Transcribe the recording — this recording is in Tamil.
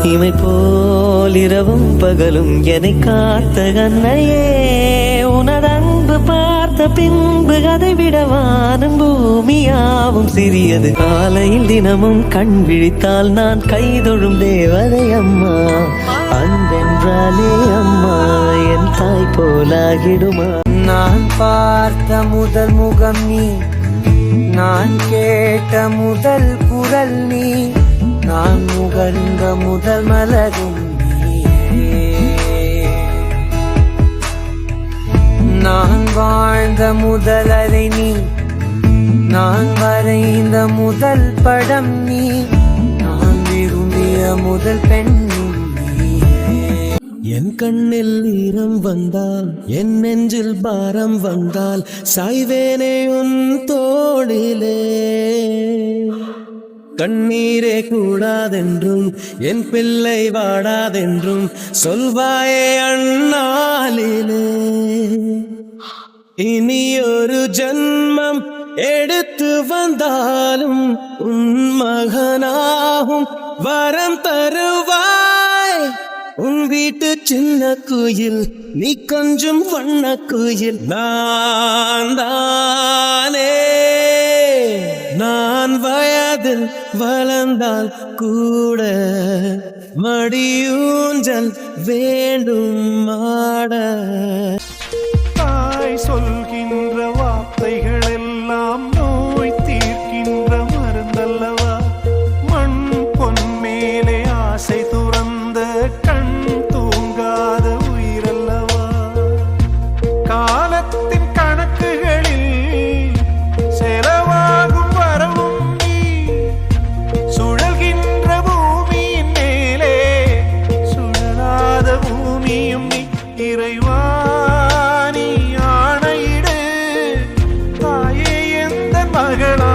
இமை போல் இரவும் பகலும் என்னை காத்த கண்ணையே உனதன்பு பார்த்த பின்பு அதை விட வானம் பூமியாவும் சிறியது. காலையில் தினமும் கண் விழித்தால் நான் கைதொழும் தேவதை அம்மா. அன்பென்றாலே அம்மா என் தாய் போலாகிடுமா. நான் பார்த்த முதல் முகம் நீ, நான் கேட்ட முதல் குரல் நீ, நான் முகர்ந்த முதல் மலரும் நீயே. நான் வாழ்ந்த முதல் அறை நீ, நான் வரைந்த முதல் படம் நீ, நான் விரும்பிய முதல் பெண். என் கண்ணில் ஈரம் வந்தால், என் நெஞ்சில் பாரம் வந்தால், சாய்வேனே உன் தோளிலே. கண்ணீரே கூடாதென்றும் என் பிள்ளை வாடாதென்றும் சொல்வாயே அண்ணாலிலே. இனி ஒரு ஜன்மம் எடுத்து வந்தாலும் உன் மகனாகும் வரம் தருவாய். உன் வீட்டு சின்ன குயில் நீ கொஞ்சம் வண்ண குயில் நான் தானே. நான் வயதில் வளர்ந்தால் கூட மடியூஞ்சல் வேண்டும் மாட. தாய் சொல்கின்ற வார்த்தைகள் எல்லாம் நோய் தீர்க்கின்ற மருந்தல்லவா. மண் பொன் மேலே ஆசை துறந்த கண் தூங்காத உயிரல்லவா. காலத்தின் கணக்குகளில் செலவாகும் வரவும் நீ, சுழல்கின்ற பூமியின் மேலே சுழலாத பூமியும் நீ. இறைவா நீ ஆணையிடு, தாயே எந்த மகளா